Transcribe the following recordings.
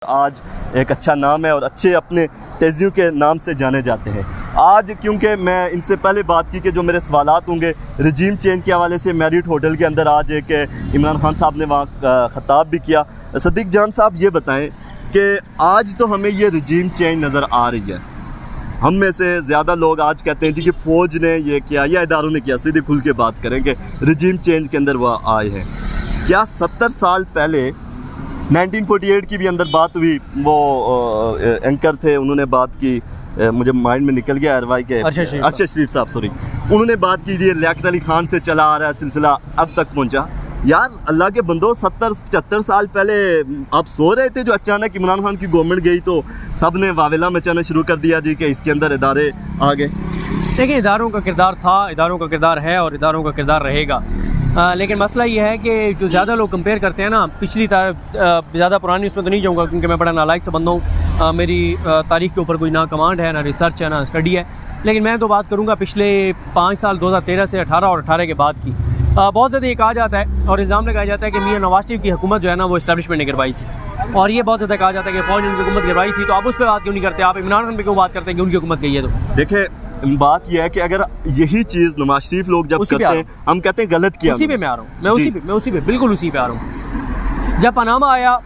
आज एक अच्छा नाम है और अच्छे अपने तेजियों के नाम से जाने जाते हैं। आज क्योंकि मैं इनसे पहले बात की कि जो मेरे सवालात होंगे रजीम चेंज के हवाले से, मैरिट होटल के अंदर आज एक इमरान खान साहब ने वहाँ ख़ताब भी किया। सदीक जान साहब ये बताएं कि आज तो हमें ये रजीम चेंज नज़र आ रही है, हम में से ज़्यादा लोग आज कहते हैं जी कि फ़ौज ने ये किया या इदारों ने किया, सीधे खुल के बात करें कि रजीम चेंज के अंदर वह आए हैं। क्या 70 साल पहले 1948 की भी अंदर बात हुई, वो एंकर थे उन्होंने बात की, मुझे माइंड में निकल गया अरवाई के अरशद शरीफ साहब, सॉरी, उन्होंने बात की ये लियाकत अली खान से चला आ रहा है सिलसिला अब तक पहुंचा। यार अल्लाह के बंदो, 70-75 साल पहले आप सो रहे थे जो अचानक इमरान खान की गवर्नमेंट गई तो सब ने वावेला मचाना शुरू कर दिया जी कि इसके अंदर इदारे आ गए। देखिए, इदारों का किरदार था, इदारों का किरदार है और इदारों का किरदार रहेगा। लेकिन मसला ये है कि जो ज़्यादा लोग कंपेयर करते हैं ना, पिछली ज़्यादा पुरानी उसमें तो नहीं जाऊँगा क्योंकि मैं बड़ा नालायक से बंदा हूँ, मेरी तारीख़ के ऊपर कोई ना कमांड है, ना रिसर्च है, ना स्टडी है। लेकिन मैं तो बात करूँगा पिछले 5 साल 2013 से 18 और 18 के बाद की। बहुत ज़्यादा ये कहा जाता है और इल्ज़ाम लगाया जाता है कि मियां नवाज शरीफ की हुकूमत जो है ना वो इस्टेब्लिशमेंट ने गिरवाई थी, और ये बहुत ज़्यादा कहा जाता है कि फ़ौज ने उनकी हुकूमत गिरवाई थी। तो आप उस पर बात क्यों नहीं करते? आप इमरान खान पर क्यों बात करते हैं कि उनकी हुकूमत गई है? तो देखिए, बात यह है कि अगर यही चीज़ नवाज शरीफ लोग जब करते हैं, हम कहते हैं गलत किया। उसी पे मैं आ रहा हूँ, मैं उसी पे बिल्कुल उसी पे आ रहा हूँ। जब पनामा आया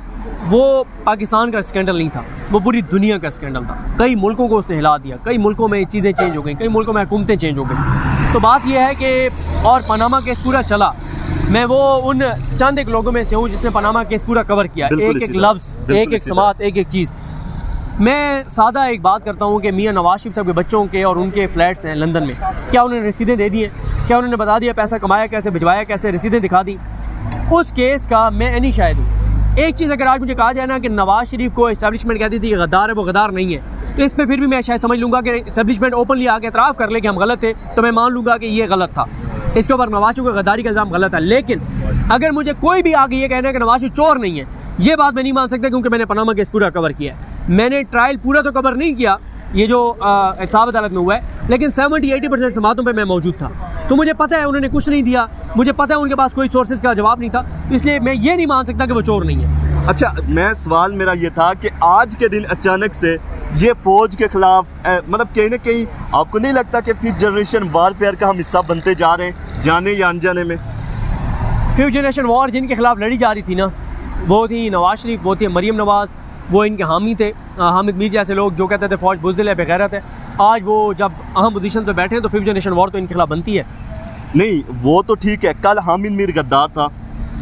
वो पाकिस्तान का स्कैंडल नहीं था, वो पूरी दुनिया का स्कैंडल था। कई मुल्कों को उसने हिला दिया, कई मुल्कों में चीज़ें चेंज हो गई, कई मुल्कों में हुकूमतें चेंज हो गई। तो बात यह है कि और पनामा केस पूरा चला, मैं वो उन चंद एक लोगों में से हूँ जिसने पनामा केस पूरा कवर किया, एक एक लफ्ज़, एक एक समात, एक एक चीज़। मैं सादा एक बात करता हूँ कि मियां नवाज शरीफ साहब के बच्चों के और उनके फ्लैट्स हैं लंदन में, क्या उन्होंने रसीदें दे दी हैं? क्या उन्होंने बता दिया पैसा कमाया कैसे, भिजवाया कैसे, रसीदें दिखा दी? उस केस का मैं नहीं शायद हूँ। एक चीज़ अगर आज मुझे कहा जाए ना कि नवाज शरीफ को इस्टेब्लिशमेंट कहती थी कि गद्दार है, वो गद्दार नहीं है, तो इस पर फिर भी मैं शायद समझ लूँगा कि इस्टेब्लिशमेंट ओपनली आके एतराफ़ कर ले कि हम गलत थे, तो मैं मान लूँगा कि ये गलत था। इसके ऊपर नवाज शरीफ का गद्दारी का इल्ज़ाम गलत है। लेकिन अगर मुझे कोई भी आगे ये कहना है कि नवाज शरीफ चोर नहीं है, ये बात मैं नहीं मान सकता क्योंकि मैंने पनामा केस पूरा कवर किया है। मैंने ट्रायल पूरा तो कवर नहीं किया, ये जो इंसाफ अदालत में हुआ है, लेकिन 70-80% समातों पे मैं मौजूद था। तो मुझे पता है उन्होंने कुछ नहीं दिया, मुझे पता है उनके पास कोई सोर्सेज का जवाब नहीं था, इसलिए मैं ये नहीं मान सकता कि वो चोर नहीं है। अच्छा, मैं सवाल मेरा ये था कि आज के दिन अचानक से ये फ़ौज के ख़िलाफ़ मतलब कहीं ना कहीं आपको नहीं लगता कि फिफ्थ जनरेशन वारफेयर का हम हिस्सा बनते जा रहे हैं, जाने या अनजाने में? फिफ्थ जनरेशन वॉर जिनके खिलाफ लड़ी जा रही थी ना, वो थी नवाज शरीफ, वो थी मरीम नवाज़, वो इनके हामी थे, हामिद मीर जैसे लोग जो कहते थे फ़ौज बुज़दिल है, बेगैरत है। आज वो जब अहम पोजीशन पे बैठे हैं तो फिफ्थ जनरेशन वॉर तो इनके खिलाफ बनती है। नहीं, वो तो ठीक है, कल हामिद मीर गद्दार था,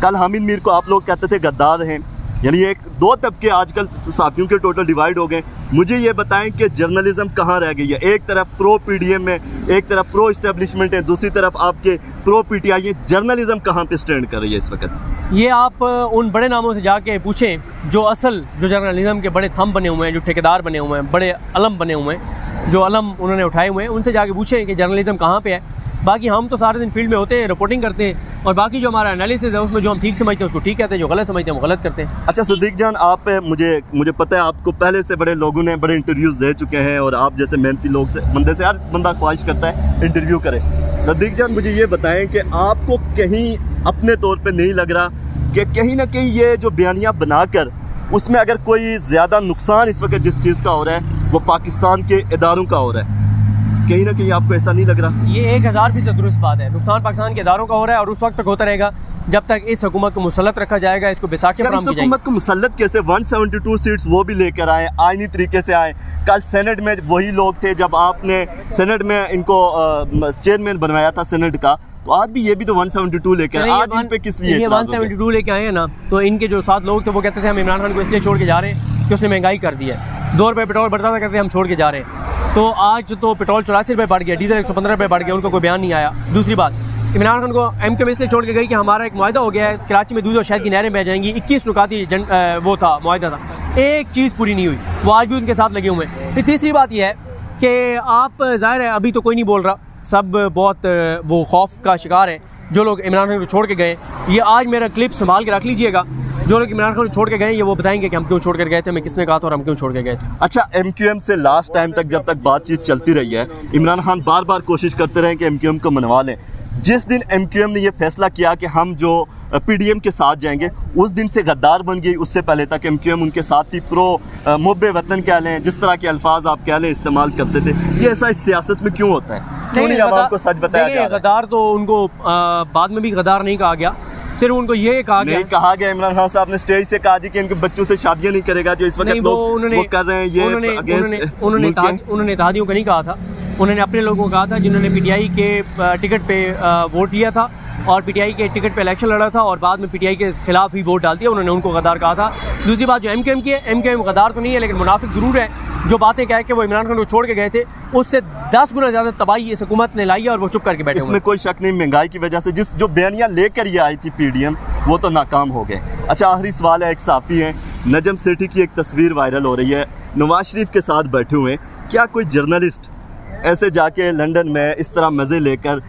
कल हामिद मीर को आप लोग कहते थे गद्दार हैं, यानी एक दो तबके आजकल साफियों के टोटल डिवाइड हो गए। मुझे ये बताएं कि जर्नलिज्म कहाँ रह गई है? एक तरफ प्रो पीडीएम है, एक तरफ प्रो इस्टेब्लिशमेंट है, दूसरी तरफ आपके प्रो पीटीआई है। जर्नलिज्म कहाँ पे स्टैंड कर रही है इस वक्त? ये आप उन बड़े नामों से जाके पूछें जो असल जो जर्नलिज्म के बड़े थंब बने हुए हैं, जो ठेकेदार बने हुए हैं, बड़े अलम बने हुए हैं, जो अलम उन्होंने उठाए हुए हैं, उनसे जाके पूछें कि जर्नलिज्म कहाँ पे है। बाकी हम तो सारे दिन फील्ड में होते हैं, रिपोर्टिंग करते हैं, और बाकी जो हमारा एनालिसिस है उसमें जो हम ठीक समझते हैं उसको ठीक कहते हैं, जो गलत समझते हैं वो गलत करते हैं। अच्छा सदीक जान, आप मुझे पता है आपको पहले से बड़े लोगों ने बड़े इंटरव्यूज़ दे चुके हैं और आप जैसे मेहनती लोग से बंदे से हर बंदा ख्वाहिश करता है इंटरव्यू करे। सदीक जान, मुझे ये बताएं कि आपको कहीं अपने तौर पर नहीं लग रहा कि कहीं ना कहीं ये जो बयानियाँ बनाकर उसमें अगर कोई ज़्यादा नुकसान इस वक्त जिस चीज़ का हो रहा है वो पाकिस्तान के इदारों का हो रहा है? कहीं ना कहीं आपको ऐसा नहीं लग रहा? ये 1000% दुरुस्त बात है। नुकसान पाकिस्तान के इदारों का हो रहा है और उस वक्त तक होता रहेगा जब तक इस हुकूमत को मुसल्लत रखा जाएगा, इसको बेसाखियां फराहम की जाएंगी। हुकूमत को मुसल्लत कैसे? 172 सीट्स वो भी लेकर आए, आईनी तरीके से आए। कल सेनेट में वही लोग थे जब आपने सेनेट में इनको चेयरमैन बनवाया था सेनेट का, तो आज भी ये भी तो 172 लेकर आए। आज इन पे किस लिए ये 172 लेके आए हैं ना, तो इनके जो 7 लोग थे वो कहते थे हम इमरान खान को इसलिए छोड़ के जा रहे हैं कि उसने महंगाई कर दी है, 2 रुपये पेट्रोल बढ़ता था, कहते हम छोड़ के जा रहे हैं। तो आज तो पेट्रोल 84 रुपये बढ़ गया, डीजल 115 रुपये बढ़ गया, उनको कोई बयान नहीं आया। दूसरी बात, इमरान खान को एमक्यू में इसलिए छोड़ के गई कि हमारा एक मुआहदा हो गया है, कराची में दूध और शहद की नहरें बह जाएंगी, 21 नुकाती वो था मुआहदा था, एक चीज़ पूरी नहीं हुई, वो आज भी उनके साथ लगे हुए हैं। फिर तीसरी बात यह है कि आप ज़ाहिर है अभी तो कोई नहीं बोल रहा, सब बहुत वो खौफ का शिकार है जो लोग इमरान खान को छोड़ के गए। ये आज मेरा क्लिप संभाल के रख लीजिएगा, जो लोग इमरान खान को छोड़ के गए ये वो बताएंगे कि हम क्यों छोड़ कर गए थे, हमें किसने कहा था और हम क्यों छोड़ के गए थे। अच्छा, एमक्यूएम से लास्ट टाइम तक जब तक बातचीत चलती रही है, इमरान खान बार बार कोशिश करते रहे कि एमक्यूएम को मनवा लें। जिस दिन एमक्यूएम ने यह फैसला किया कि हम जो पीडीएम के साथ जाएंगे। उस दिन से गद्दार बन गई, उससे पहले तक एमक्यूएम उनके साथ थी, प्रो मुब्बे वतन कह लें, जिस तरह के अल्फाज आप कह लें इस्तेमाल करते थे। ये ऐसा इस सियासत में क्यों होता है? क्यों नहीं आवाम को सच बताया जा रहा है? गद्दार तो उनको बाद में भी गद्दार नहीं कहा गया, सिर्फ उनको ये कहा गया, नहीं कहा गया। इमरान खान साहब ने स्टेज से कहा जी कि इनके बच्चों से शादियां नहीं करेगा, जो इस वक्त लोग वो कर रहे हैं। ये उन्होंने इत्तेहादियों को नहीं कहा था, उन्होंने अपने लोगों को कहा था जिन्होंने पीटीआई के टिकट पे वोट दिया था और पीटीआई के टिकट पे इलेक्शन लड़ा था और बाद में पीटीआई के खिलाफ ही वोट डाल दिया, उन्होंने उनको गद्दार कहा था। दूसरी बात जो एमकेएम की है, एमकेएम गद्दार तो नहीं है लेकिन मुनाफिक ज़रूर है। जो बातें कह के वो इमरान खान को छोड़ के गए थे, उससे 10 गुना ज़्यादा तबाही इस हुकूमत ने लाई है और वो चुप करके बैठे। इसमें कोई शक नहीं, महंगाई की वजह से जो बयानियाँ लेकर ये आई थी पीडीएम, वो तो नाकाम हो गए। अच्छा, आखिरी सवाल है, एक साफ़ी हैं नजम सेठी की एक तस्वीर वायरल हो रही है, नवाज शरीफ के साथ बैठे हुए। क्या कोई जर्नलिस्ट ऐसे जाके लंदन में इस तरह मज़े लेकर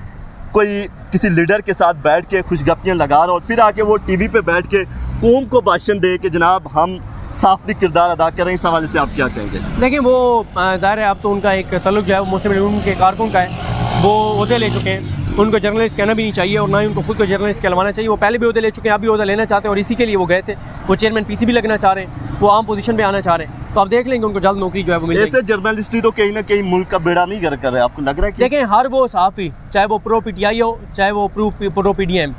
कोई किसी लीडर के साथ बैठ के खुशगपियाँ लगा रहा और फिर आके वो टीवी पे बैठ के कौम को भाषण दे कि जनाब हम साफ़ी किरदार अदा कर रहे हैं? इस हवाले से आप क्या कहेंगे? देखिए, वो ज़ाहिर है अब तो उनका एक तल्लुक जो है वो मुस्लिम के कारकुन का है, वो ओहदे ले चुके हैं, उनको जर्नलिस्ट कहना भी नहीं चाहिए और ना ही उनको खुद को जर्नलिस्ट कहलवाना चाहिए। वो पहले भी ओहदे ले चुके हैं, अभी ओहदा लेना चाहते हैं और इसी के लिए वो गए थे। वो चेयरमैन पीसीबी लगना चाह रहे हैं, वो आम पोजीशन पे आना चाह रहे हैं, तो आप देख लेंगे उनको जल्द नौकरी जो है वो मिल जाएगी। ऐसे जर्नलिस्ट ही तो कहीं ना कहीं मुल्क का बेड़ा नहीं गर्क कर रहे हैं, आपको लग रहा है कि? देखें, हर वो सहाफ़ी, चाहे वो प्रो पीटीआई हो चाहे वो प्रो पीडीएम,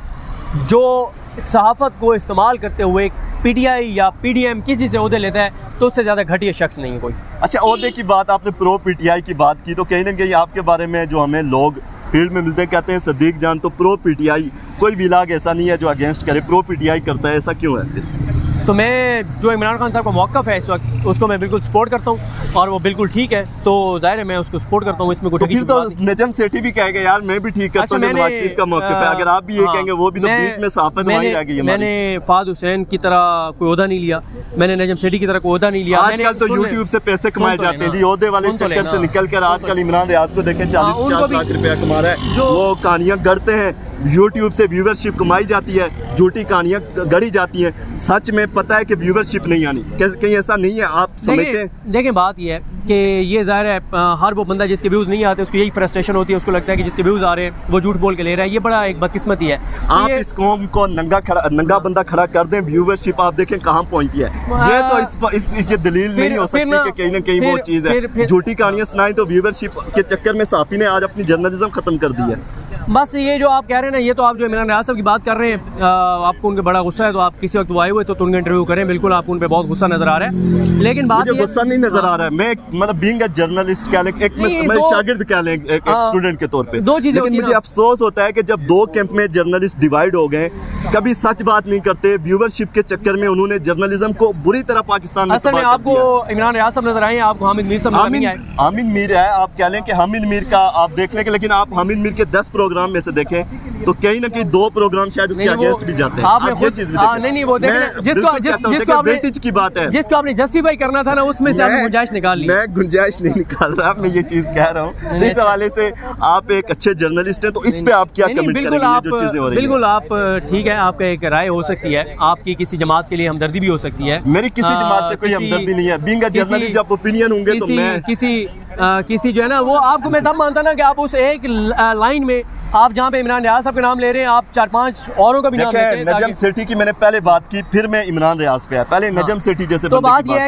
जो सहाफ़त को इस्तेमाल करते हुए पीटीआई या पीडीएम किसी से ओहदे लेता है तो उससे ज़्यादा घटिया शख्स नहीं है कोई। अच्छा, ओहदे की बात आपने प्रो पीटीआई की बात की, तो कहीं ना कहीं आपके बारे में जो हमें लोग फील्ड में मिलते हैं कहते हैं सदीक जान तो प्रो पीटीआई, कोई भी इलाक़ ऐसा नहीं है जो अगेंस्ट करे, प्रो पीटीआई करता है, ऐसा क्यों है? तो मैं जो इमरान खान साहब का मौक़िफ़ है इस वक्त, उसको मैं बिल्कुल सपोर्ट करता हूँ और वो बिल्कुल ठीक है, तो ज़ाहिर है मैं उसको सपोर्ट करता हूँ। इसमें कोई तो फिर तो नजम सेठी भी कहेगा यार मैं भी ठीक करता हूँ, नवाज शरीफ का मौक़िफ़ है, अगर आप भी ये कहेंगे वो भी तो बीच में साफ़त वहीं रह गई। मैंने फ़ाद हुसैन की तरह कोई ओहदा नहीं लिया, मैंने नजम सेठी की तरह कोई ओहदा नहीं लिया। आजकल तो यूट्यूब से पैसे कमाए जाते हैं जी, ओहदे वाले चक्कर से निकल कर आजकल इमरान रियाज को देखें 40-50 लाख रुपया कमा रहा है, वो कहानियाँ गढ़ते हैं, यूट्यूब से व्यूवरशिप कमाई जाती है, झूठी कहानियाँ गढ़ी जाती हैं, सच में पता है कि व्यूवरशिप नहीं आनी, कहीं ऐसा नहीं है? आप समझते हैं? देखें, बात यह है कि ये ज़ाहिर है हर वो बंदा जिसके व्यूज़ नहीं आते उसको यही फ्रस्ट्रेशन होती है, उसको लगता है कि जिसके व्यूज़ आ रहे हैं वो झूठ बोल के ले रहा है। ये बड़ा एक बदकिस्मती है। आप इस कौम को नंगा बंदा खड़ा कर दें, व्यूवरशिप आप देखें कहाँ पहुंची है। ये तो इसकी दलील नहीं हो सकती कि कहीं ना कहीं वो चीज़ है, झूठी कहानियाँ सुनाई तो व्यूवरशिप के चक्कर में साफ़ी ने आज अपनी जर्नलिज्म ख़त्म कर दी है। बस ये जो आप कह रहे हैं ना, ये तो आप जो इमरान रियाज साहब की बात कर रहे हैं, आपको उनके बड़ा गुस्सा है, तो आप किसी वक्त वो आए हुए तो उनका इंटरव्यू करें, बिल्कुल आपको उन पे बहुत गुस्सा नजर आ रहा है। लेकिन बात मुझे गुस्सा नहीं नजर आ रहा है, मैं मतलब बीइंग अ जर्नलिस्ट कह लें, एक मैं शागिर्द कह लें, एक स्टूडेंट के तौर पे, दो चीजें, लेकिन मुझे अफसोस होता है कि जब दो कैंप में जर्नलिस्ट डिवाइड हो गए, कभी सच बात नहीं करते, व्यूवरशिप के चक्कर में उन्होंने जर्नलिज्म को बुरी तरह पाकिस्तान में। असल में आपको इमरान रियाज साहब नजर आए, आपको हामिद मीर साहब नहीं आए। हामिद मीर है, आप कह लें कि हामिद मीर का आप देख लें, लेकिन आप हामिद मीर के 10 प्रोग्राम में से देखें तो कहीं ना कहीं 2 प्रोग्राम शायद उसके अगेंस्ट भी जाते हैं। आप ये चीज भी देखें। नहीं, वो देखें, जिसको वेटेज की बात है, जिसको आपने जस्टिफाई करना था ना, उसमें से आपने गुंजाइश निकाल ली। मैं गुंजाइश नहीं निकाल रहा, मैं ये चीज कह रहा हूँ। इस हवाले से आप एक अच्छे जर्नलिस्ट हैं, तो इस पे आप क्या कमेंट करेंगे? जो चीजें हो रही हैं, बिल्कुल आप ठीक है, आपका एक राय हो सकती है, आपकी किसी जमात के लिए हमदर्दी भी हो सकती है। मेरी किसी जमात से कोई हमदर्दी नहीं है, बीइंग अ जर्नलिस्ट जब ओपिनियन होंगे तो मैं किसी जो है ना, वो आपको मैं तब मानता ना कि आप उस एक लाइन में आप जहाँ पे इमरान रियाज साहब का नाम ले रहे हैं, आप 4-5 औरों का भी नाम लेते हैं। नजम सेठी की मैंने पहले बात की, फिर मैं इमरान रियाज पे आया, पहले नजम सेठी जैसे। तो बात यह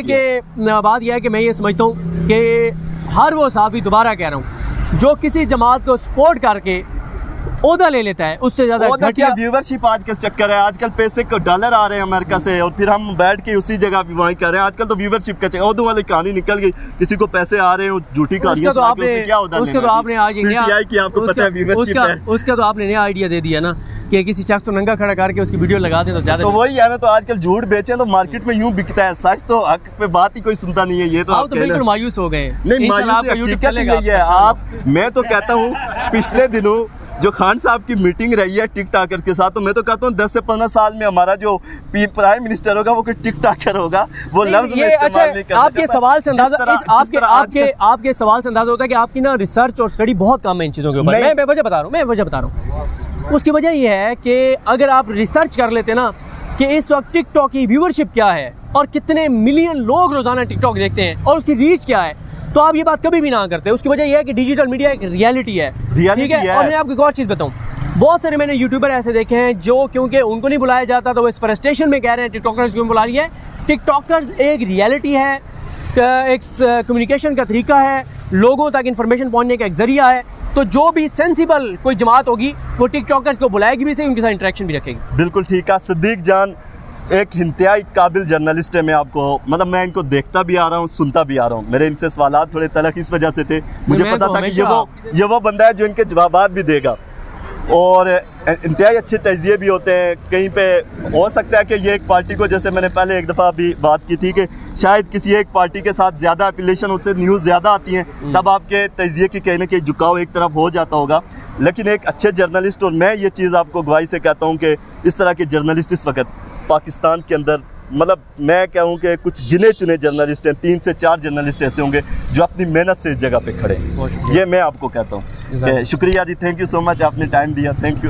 है कि मैं ये समझता हूँ कि हर वो साहबी, दोबारा कह रहा हूँ, जो किसी जमात को सपोर्ट करके ओहदा ले लेता है, उससे ज्यादा घटिया व्यूवरशिप आजकल चक्कर है। आजकल पैसे को डॉलर आ रहे हैं अमेरिका से और फिर हम बैठ के उसी जगह भी वहीं कर रहे हैं। आजकल तो व्यूवरशिप का चक्कर, ओहदो वाली कहानी निकल गई, किसी को पैसे आ रहे हैं, झूठी कहानियां सुना के उसने क्या होता है। उसका तो आपने आज पीटीआई की आपको पता है व्यूवरशिप है, उसका तो आपने नया आइडिया दे दिया ना कि किसी शख्स को नंगा खड़ा करके उसकी वीडियो लगा दें तो ज्यादा। तो वही है ना, तो आजकल झूठ बेचें तो मार्केट में यूं बिकता है, सच तो हक पे बात ही कोई सुनता नहीं है। ये तो आप तो बिल्कुल मायूस हो गए। नहीं, मायूस हकीकत यही है। आप, मैं तो कहता हूँ पिछले दिनों जो खान साहब की मीटिंग रही है टिक टाकर के साथ, तो मैं तो कहता हूँ 10 से 15 साल में हमारा जो प्राइम मिनिस्टर होगा वो कोई टिक टाकर होगा, वो लफ्ज में इस्तेमाल नहीं करता। आपके सवाल से अंदाजा आपके सवाल से अंदाजा होता है कि आपकी ना रिसर्च और स्टडी बहुत कम है इन चीज़ों के ऊपर। मैं वजह बता रहा हूँ। उसकी वजह यह है कि अगर आप रिसर्च कर लेते ना कि इस वक्त टिकटॉक की व्यूअरशिप क्या है और कितने मिलियन लोग रोजाना टिकटॉक देखते हैं और उसकी रीच क्या है, तो आप ये बात कभी भी ना करते। उसकी वजह यह है कि डिजिटल मीडिया एक रियलिटी है, ठीक है। और मैं आपको एक और चीज़ बताऊं, बहुत सारे मैंने यूट्यूबर ऐसे देखे हैं जो क्योंकि उनको नहीं बुलाया जाता तो वो इस फ्रस्ट्रेशन में कह रहे हैं टिकटॉकर्स क्यों बुला लिए। टिकटॉकर्स एक रियलिटी है, एक कम्युनिकेशन का तरीका है, लोगों तक इन्फॉर्मेशन पहुंचने का एक ज़रिया है। तो जो भी सेंसिबल कोई जमात होगी वो टिकटॉकर्स को बुलाएगी भी सही, उनके साथ इंटरेक्शन भी रखेगी। बिल्कुल ठीक है। सिद्दीक जान एक इंतहाई काबिल जर्नलिस्ट है। मैं आपको मतलब मैं इनको देखता भी आ रहा हूँ, सुनता भी आ रहा हूँ। मेरे इनसे सवालात थोड़े तलख इस वजह से थे, मुझे पता था कि ये वो बंदा है जो इनके जवाबात भी देगा और इंतहाई अच्छे तजिए भी होते हैं। कहीं पे हो सकता है कि ये एक पार्टी को, जैसे मैंने पहले एक दफ़ा भी बात की थी कि शायद किसी एक पार्टी के साथ ज़्यादा एफिलिएशन, उससे न्यूज़ ज़्यादा आती हैं, तब आपके तजिए की कहीं ना कहीं झुकाव एक तरफ हो जाता होगा। लेकिन एक अच्छे जर्नलिस्ट, और मैं ये चीज़ आपको गवाही से कहता हूँ कि इस तरह के जर्नलिस्ट इस वक्त पाकिस्तान के अंदर, मतलब मैं कहूँ कि कुछ गिने चुने जर्नलिस्ट हैं, 3 से 4 जर्नलिस्ट ऐसे होंगे जो अपनी मेहनत से इस जगह पे खड़े हैं। ये मैं आपको कहता हूँ। शुक्रिया जी, थैंक यू सो मच, आपने टाइम दिया, थैंक यू।